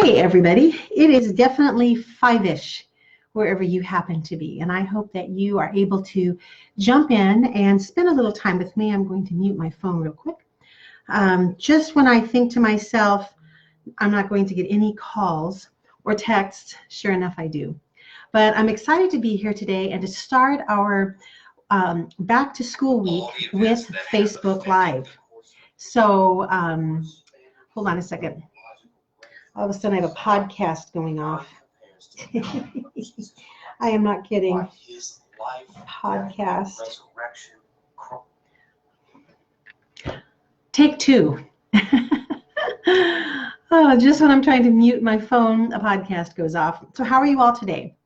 Hi, everybody. It is definitely 5-ish wherever you happen to be, and I hope that you are able to jump in and spend a little time with me. I'm going to mute my phone real quick. Just when I think to myself, I'm not going to get any calls or texts, sure enough, I do. But I'm excited to be here today and to start our back to school week with Facebook Live. So hold on a second. All of a sudden I have a podcast going off. I am not kidding. Podcast. Take two. Oh, just when I'm trying to mute my phone, a podcast goes off. So how are you all today?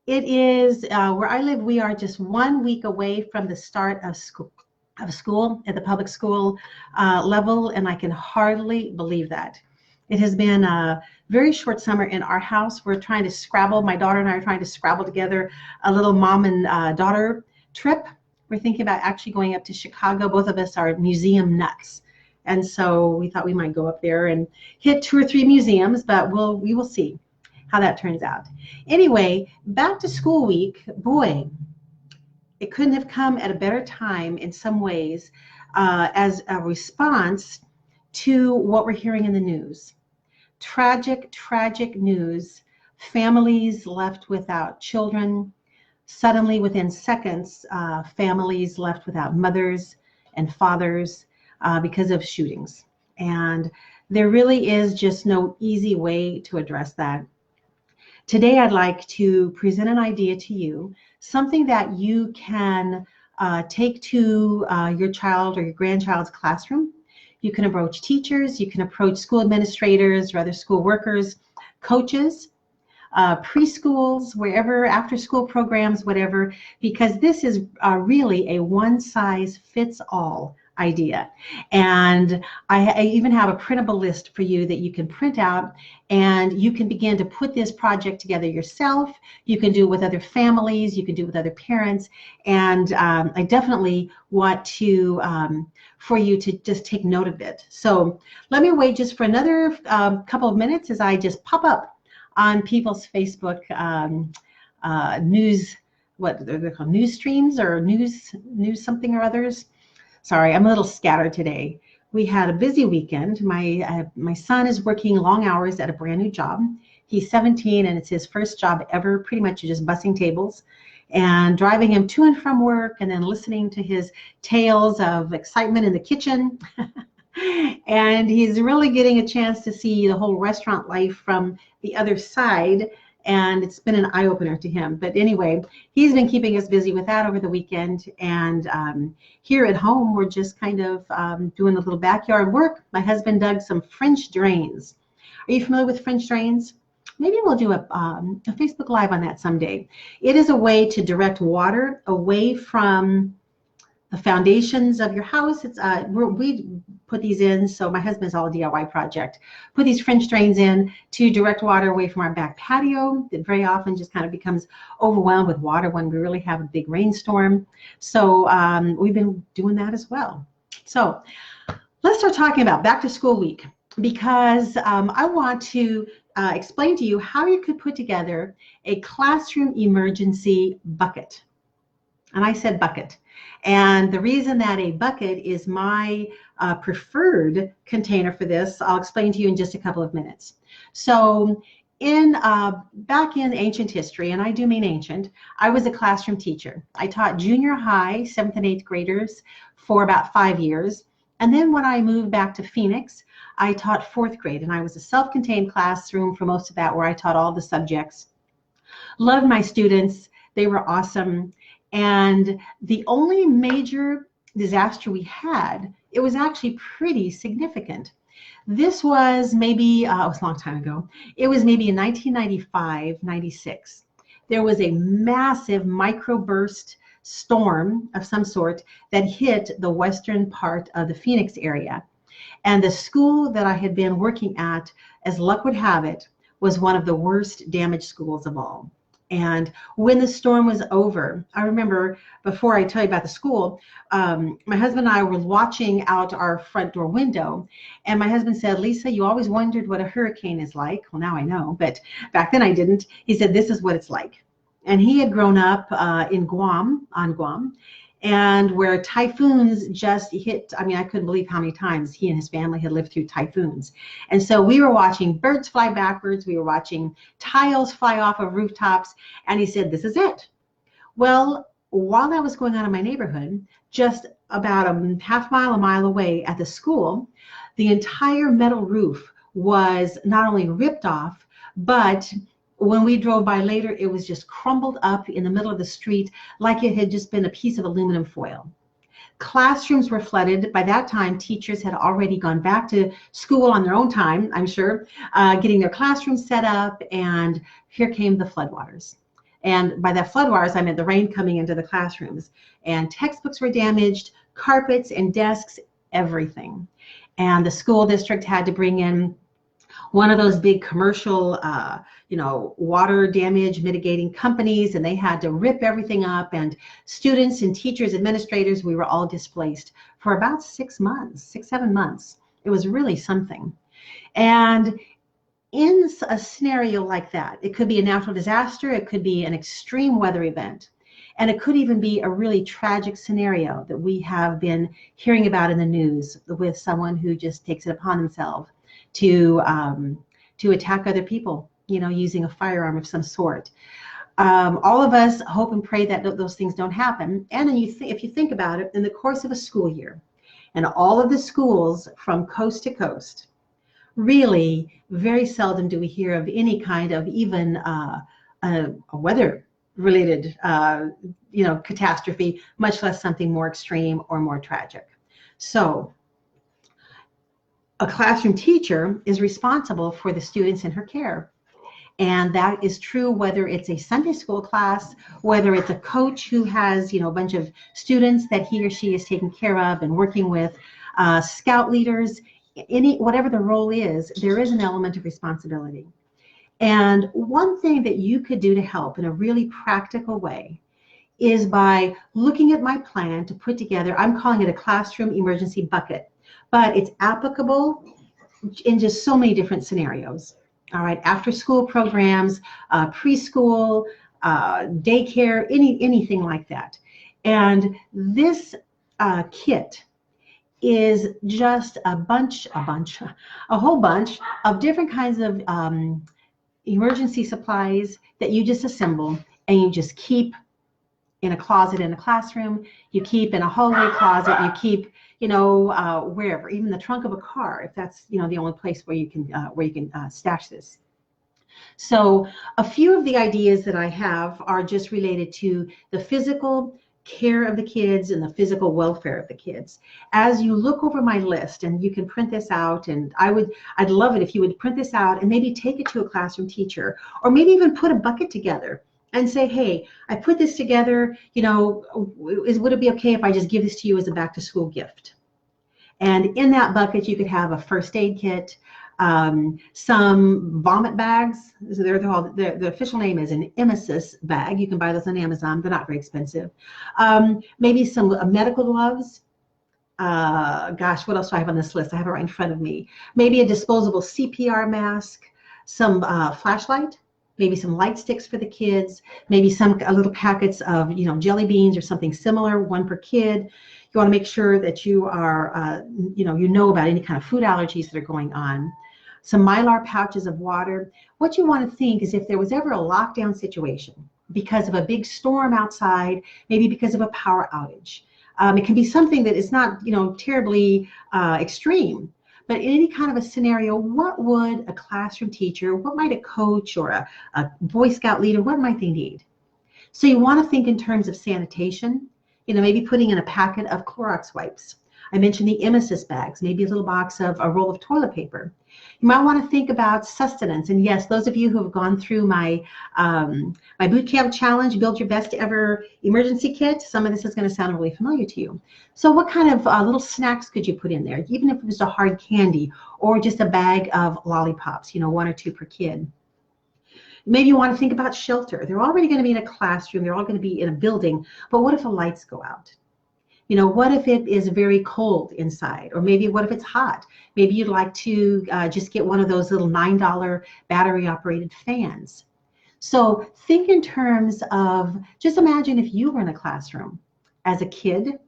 It is, where I live, we are just 1 week away from the start of school at the public school level, and I can hardly believe that. It has been a very short summer in our house. We're trying to scrabble, my daughter and I are trying to scrabble together a little mom and daughter trip. We're thinking about actually going up to Chicago. Both of us are museum nuts. And so we thought we might go up there and hit 2 or 3 museums, but we will see how that turns out. Anyway, back to school week, boy, it couldn't have come at a better time in some ways as a response to what we're hearing in the news. Tragic, tragic news. Families left without children. Suddenly, within seconds, families left without mothers and fathers because of shootings. And there really is just no easy way to address that. Today, I'd like to present an idea to you, something that you can take to your child or your grandchild's classroom. You can approach teachers, you can approach school administrators or other school workers, coaches, preschools, wherever, after school programs, whatever, because this is really a one-size-fits-all idea. And I even have a printable list for you that you can print out, and you can begin to put this project together yourself. You can do it with other families, you can do it with other parents, and I definitely want to for you to just take note of it. So let me wait just for another couple of minutes as I just pop up on people's Facebook news, what they're called, news streams or news something or others. Sorry, I'm a little scattered today. We had a busy weekend. My son is working long hours at a brand new job. He's 17 and it's his first job ever, pretty much just bussing tables and driving him to and from work and then listening to his tales of excitement in the kitchen. And he's really getting a chance to see the whole restaurant life from the other side. And it's been an eye-opener to him. But anyway, he's been keeping us busy with that over the weekend. And here at home, we're just kind of doing a little backyard work. My husband dug some French drains. Are you familiar with French drains? Maybe we'll do a Facebook Live on that someday. It is a way to direct water away from the foundations of your house. It's we put these in, so my husband's all a DIY project. Put these French drains in to direct water away from our back patio that very often just kind of becomes overwhelmed with water when we really have a big rainstorm. So we've been doing that as well. So let's start talking about back to school week, because I want to explain to you how you could put together a classroom emergency bucket. And I said bucket. And the reason that a bucket is my preferred container for this, I'll explain to you in just a couple of minutes. So back in ancient history, and I do mean ancient, I was a classroom teacher. I taught junior high, 7th and 8th graders for about 5 years. And then when I moved back to Phoenix, I taught 4th grade, and I was a self-contained classroom for most of that, where I taught all the subjects. Loved my students. They were awesome. And the only major disaster we had, it was actually pretty significant. This was maybe, it was a long time ago. It was maybe in 1995, 96. There was a massive microburst storm of some sort that hit the western part of the Phoenix area. And the school that I had been working at, as luck would have it, was one of the worst damaged schools of all. And when the storm was over, I remember, before I tell you about the school, my husband and I were watching out our front door window, and my husband said, Lisa, you always wondered what a hurricane is like. Well, now I know, but back then I didn't. He said, this is what it's like. And he had grown up in Guam, on Guam, and where typhoons just hit. I mean, I couldn't believe how many times he and his family had lived through typhoons. And so we were watching birds fly backwards. We were watching tiles fly off of rooftops. And he said, this is it. Well, while that was going on in my neighborhood, just about a half mile, a mile away at the school, the entire metal roof was not only ripped off, but when we drove by later, it was just crumbled up in the middle of the street like it had just been a piece of aluminum foil. Classrooms were flooded. By that time, teachers had already gone back to school on their own time, I'm sure, getting their classrooms set up, and here came the floodwaters. And by that floodwaters, I meant the rain coming into the classrooms. And textbooks were damaged, carpets and desks, everything. And the school district had to bring in one of those big commercial, water damage mitigating companies, and they had to rip everything up. And students and teachers, administrators, we were all displaced for about 6 months, 7 months. It was really something. And in a scenario like that, it could be a natural disaster, it could be an extreme weather event, and it could even be a really tragic scenario that we have been hearing about in the news with someone who just takes it upon themselves to attack other people, using a firearm of some sort. All of us hope and pray that those things don't happen. And then if you think about it, in the course of a school year, and all of the schools from coast to coast, really very seldom do we hear of any kind of even a weather-related catastrophe, much less something more extreme or more tragic. So a classroom teacher is responsible for the students in her care. And that is true whether it's a Sunday school class, whether it's a coach who has, a bunch of students that he or she is taking care of and working with, scout leaders, whatever the role is, there is an element of responsibility. And one thing that you could do to help in a really practical way is by looking at my plan to put together, I'm calling it a classroom emergency bucket, but it's applicable in just so many different scenarios. All right, after school programs, preschool, daycare, anything like that. And this kit is just a whole bunch of different kinds of emergency supplies that you just assemble and you just keep in a closet in a classroom, you keep in a hallway closet, you keep, wherever, even the trunk of a car, if that's, the only place where you can stash this. So a few of the ideas that I have are just related to the physical care of the kids and the physical welfare of the kids. As you look over my list, and you can print this out, and I'd love it if you would print this out and maybe take it to a classroom teacher, or maybe even put a bucket together and say, hey, I put this together, would it be okay if I just give this to you as a back to school gift? And in that bucket, you could have a first aid kit, some vomit bags. So the official name is an emesis bag. You can buy those on Amazon. They're not very expensive. Maybe some medical gloves. Gosh, what else do I have on this list? I have it right in front of me. Maybe a disposable CPR mask, some flashlight, maybe some light sticks for the kids, maybe some little packets of jelly beans or something similar, one per kid. You want to make sure that you are, you know about any kind of food allergies that are going on. Some Mylar pouches of water. What you want to think is if there was ever a lockdown situation because of a big storm outside, maybe because of a power outage. It can be something that is not, terribly extreme, but in any kind of a scenario, what would a classroom teacher, what might a coach or a Boy Scout leader, what might they need? So you want to think in terms of sanitation, maybe putting in a packet of Clorox wipes. I mentioned the emesis bags, maybe a little box of a roll of toilet paper. You might want to think about sustenance. And yes, those of you who have gone through my boot camp challenge, Build Your Best Ever Emergency Kit, some of this is going to sound really familiar to you. So what kind of little snacks could you put in there, even if it was a hard candy or just a bag of lollipops, 1 or 2 per kid? Maybe you want to think about shelter. They're already going to be in a classroom. They're all going to be in a building. But what if the lights go out? What if it is very cold inside? Or maybe what if it's hot? Maybe you'd like to just get one of those little $9 battery operated fans. So think in terms of, just imagine if you were in a classroom as a kid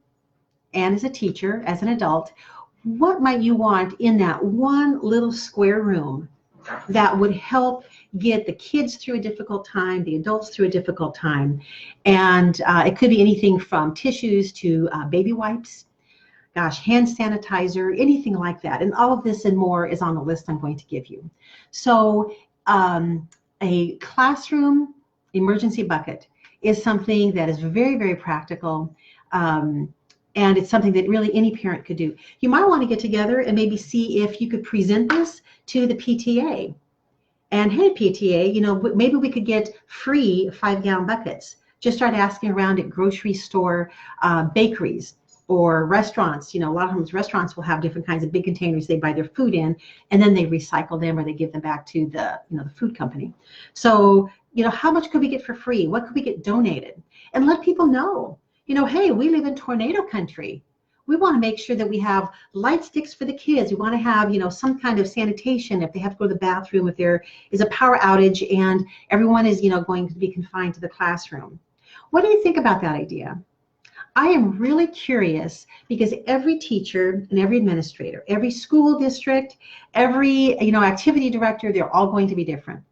and as a teacher, as an adult, what might you want in that one little square room that would help get the kids through a difficult time, the adults through a difficult time? And it could be anything from tissues to baby wipes, gosh, hand sanitizer, anything like that. And all of this and more is on the list I'm going to give you. So a classroom emergency bucket is something that is very, very practical. And it's something that really any parent could do. You might want to get together and maybe see if you could present this to the PTA. And hey, PTA, maybe we could get free 5-gallon buckets. Just start asking around at grocery store, bakeries, or restaurants. A lot of times restaurants will have different kinds of big containers they buy their food in, and then they recycle them or they give them back to the food company. So, how much could we get for free? What could we get donated? And let people know, hey, we live in tornado country. We want to make sure that we have light sticks for the kids. We want to have, some kind of sanitation if they have to go to the bathroom, if there is a power outage and everyone is, going to be confined to the classroom. What do you think about that idea? I am really curious because every teacher and every administrator, every school district, every activity director, they're all going to be different.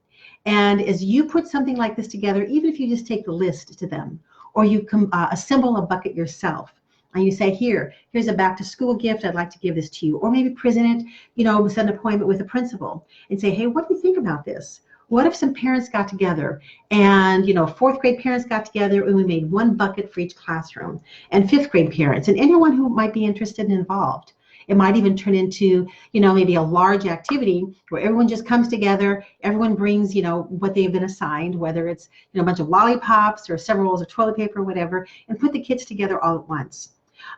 And as you put something like this together, even if you just take the list to them, or you assemble a bucket yourself, and you say, here's a back to school gift, I'd like to give this to you. Or maybe present it, set an appointment with a principal and say, hey, what do you think about this? What if some parents got together and, 4th grade parents got together and we made one bucket for each classroom, and 5th grade parents and anyone who might be interested and involved. It might even turn into, maybe a large activity where everyone just comes together, everyone brings, what they've been assigned, whether it's, a bunch of lollipops or several rolls of toilet paper or whatever, and put the kids together all at once.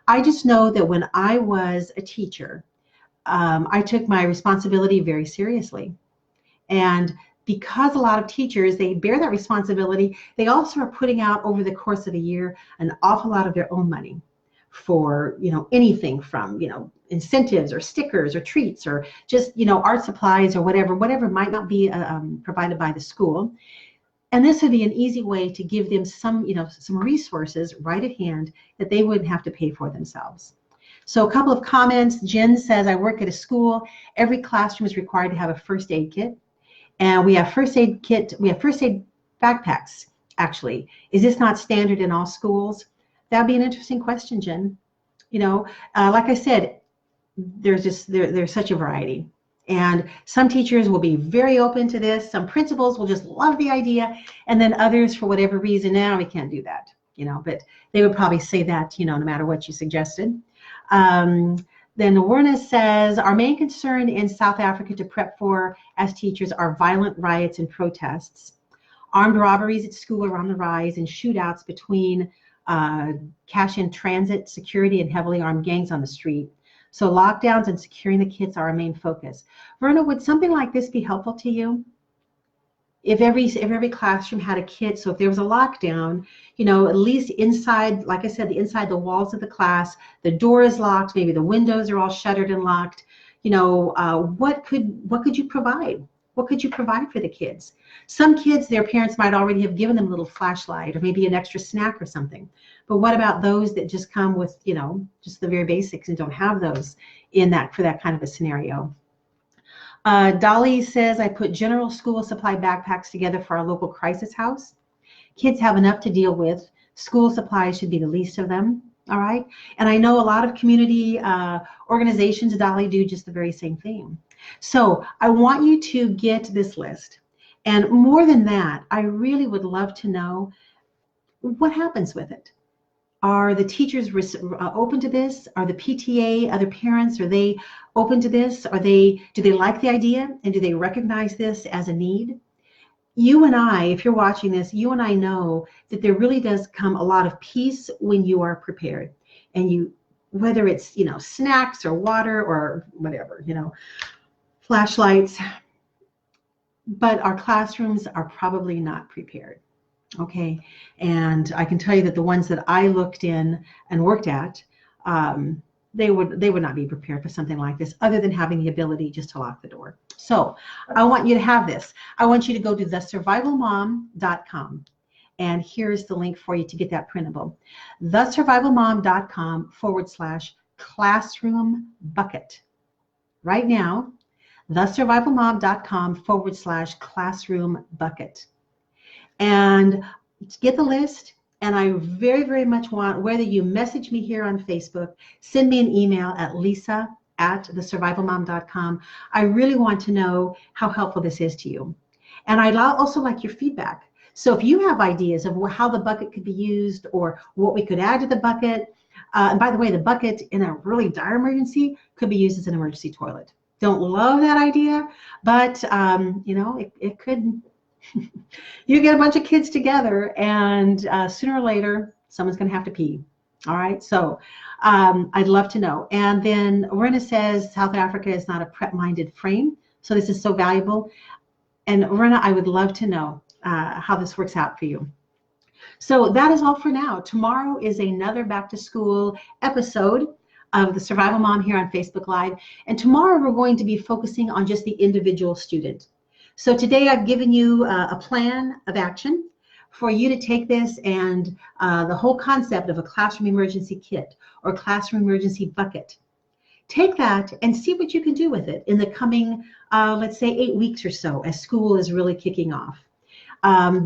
I just know that when I was a teacher, I took my responsibility very seriously. And because a lot of teachers, they bear that responsibility, they also are putting out over the course of a year an awful lot of their own money for, anything from, incentives or stickers or treats or just, art supplies or whatever might not be provided by the school. And this would be an easy way to give them some resources right at hand that they wouldn't have to pay for themselves. So a couple of comments. Jen says, I work at a school. Every classroom is required to have a first aid kit. And we have first aid kit. We have first aid backpacks, actually. Is this not standard in all schools? That'd be an interesting question, Jen. Like I said, there's such a variety. And some teachers will be very open to this. Some principals will just love the idea. And then others, for whatever reason, now we can't do that, but they would probably say that, no matter what you suggested. Then Werner says, our main concern in South Africa to prep for as teachers are violent riots and protests. Armed robberies at school are on the rise, and shootouts between cash in transit, security, and heavily armed gangs on the street. So lockdowns and securing the kids are our main focus. Verna, would something like this be helpful to you? If every classroom had a kit, so if there was a lockdown, at least inside, like I said, inside the walls of the class, the door is locked, maybe the windows are all shuttered and locked. What could you provide? What could you provide for the kids? Some kids, their parents might already have given them a little flashlight or maybe an extra snack or something. But what about those that just come with, just the very basics and don't have those for that kind of a scenario? Dolly says, I put general school supply backpacks together for our local crisis house. Kids have enough to deal with. School supplies should be the least of them. All right. And I know a lot of community organizations, Dolly, do just the very same thing. So I want you to get this list. And more than that, I really would love to know what happens with it. Are the teachers open to this? Are the PTA, other parents, are they open to this? Do they like the idea? And do they recognize this as a need? You and I, if you're watching this, you and I know that there really does come a lot of peace when you are prepared. And whether it's, snacks or water or whatever, flashlights, but our classrooms are probably not prepared. Okay, and I can tell you that the ones that I looked in and worked at, they would not be prepared for something like this, other than having the ability just to lock the door. So I want you to have this. I want you to go to thesurvivalmom.com. And here's the link for you to get that printable. thesurvivalmom.com/classroom bucket. Right now, thesurvivalmom.com/classroom bucket. And get the list. And I very, very much want, whether you message me here on Facebook, send me an email at lisa@thesurvivalmom.com. I really want to know how helpful this is to you. And I'd also like your feedback. So if you have ideas of how the bucket could be used or what we could add to the bucket, and by the way, the bucket in a really dire emergency could be used as an emergency toilet. Don't love that idea, but it could. You get a bunch of kids together, and sooner or later, someone's going to have to pee. All right, so I'd love to know. And then Rena says South Africa is not a prep-minded frame, so this is so valuable. And Rena, I would love to know how this works out for you. So that is all for now. Tomorrow is another back-to-school episode of the Survival Mom here on Facebook Live. And tomorrow we're going to be focusing on just the individual student. So today I've given you a plan of action for you to take this and the whole concept of a classroom emergency kit or classroom emergency bucket. Take that and see what you can do with it in the coming, let's say, 8 weeks or so as school is really kicking off.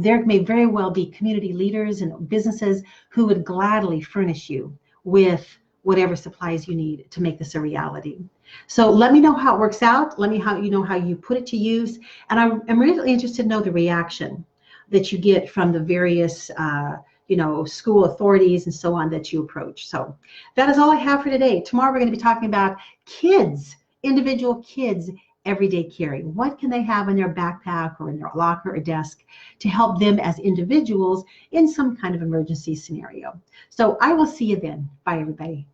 There may very well be community leaders and businesses who would gladly furnish you with whatever supplies you need to make this a reality. So let me know how it works out. Let me know how you put it to use. And I'm really interested to know the reaction that you get from the various school authorities and so on that you approach. So that is all I have for today. Tomorrow we're going to be talking about kids, individual kids, everyday carry. What can they have in their backpack or in their locker or desk to help them as individuals in some kind of emergency scenario? So I will see you then. Bye, everybody.